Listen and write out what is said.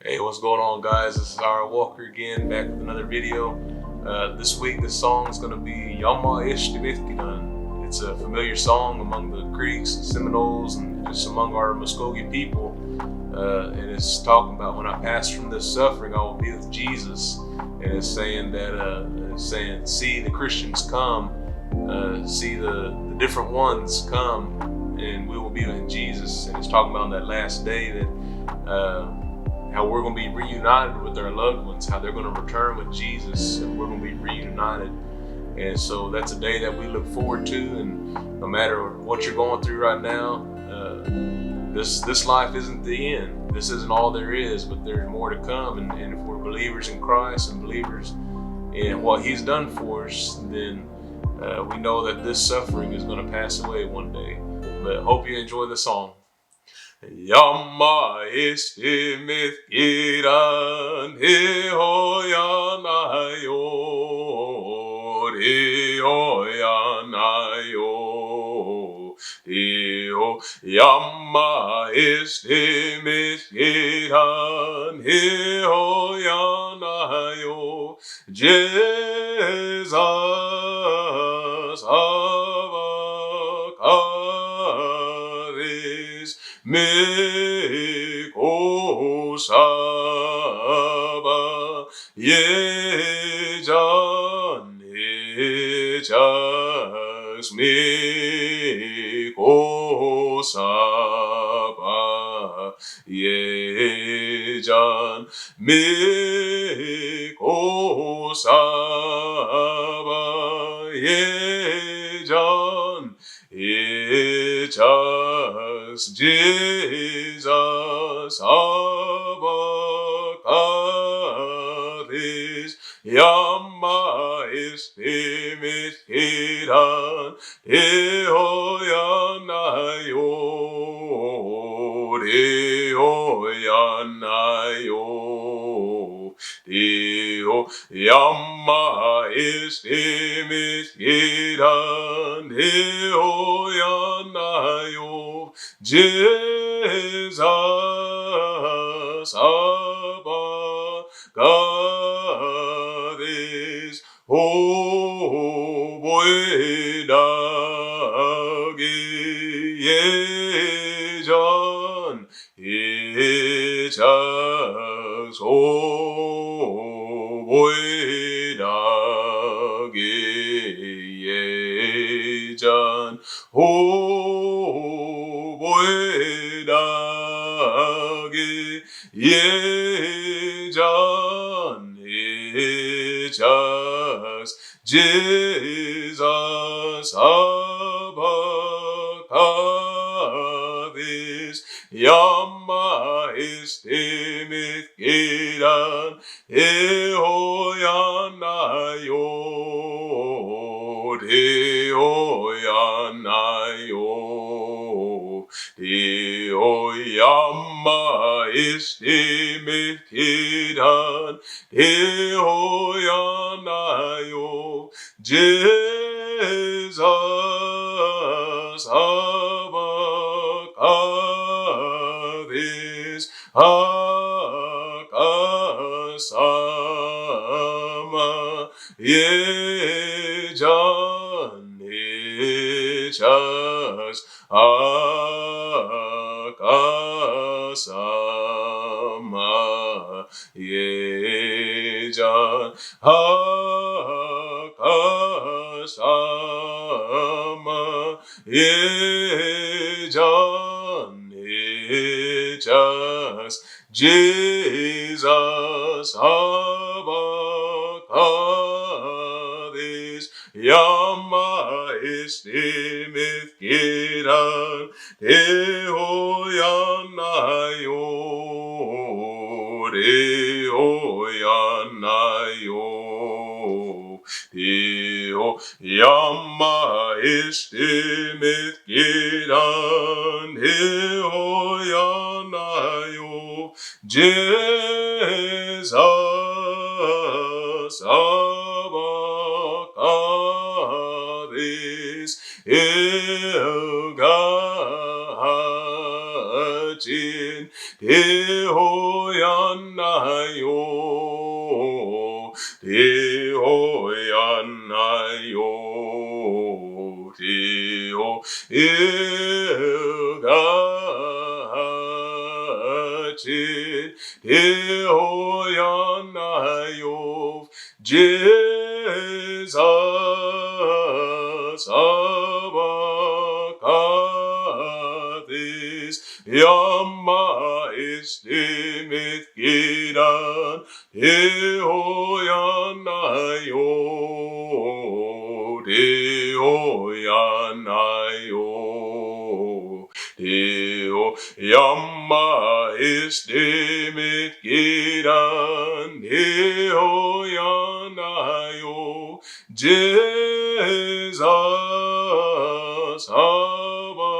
Hey, what's going on, guys? This is Ira Walker again, back with another video. This week, the song is going to be Yama Ishtimitkinan. It's a familiar song among the Creeks and Seminoles and just among our Muskogee people. And it's talking about when I pass from this suffering, I will be with Jesus. And it's saying that, see the Christians come, see the different ones come, and we will be with Jesus. And it's talking about on that last day that how we're going to be reunited with our loved ones, how they're going to return with Jesus, and we're going to be reunited. And so that's a day that we look forward to. And no matter what you're going through right now, this life isn't the end. This isn't all there is, but there's more to come. And if we're believers in Christ and believers in what He's done for us, then we know that this suffering is going to pass away one day. But hope you enjoy the song. Yama istimith iran hehoyanayo rehoyanayo reho Yama istimith iran hehoyanayo Jesus avakaris Meko Saba Yejan Ejas Meko Saba Yejan Meko Saba Yejan Ejas Jesus avakaris Yama istimit kiran Ehoyanayo Ehoyanayo Dio Yama istimit kiran Ehoyanayo Jesus avakaris Oboidagi Yejan Ejas Oboidagi Yejan Oboidagi Yejan Ejas Jesus avakaris Yama istimit kiran Ehoyanayo Ehoyanayo Dio Yama istimit kiran Ehoyanayo Jesus avakaris akasama Yejan Ejas akasama Yejan akasama Yejan Ejas Jesus avakaris Yama istimit kiran Ehoyanayo Ehoyanayo Dio Yama istimit kiran Ehoyanayo Jesus avakaris Ilga 가진 되었나요 되었나요 가진 되었나요 Jesus abacades Yama istimit giran Deoyanayo Deo Yama istimit giran Deoyanayo Jesus abacades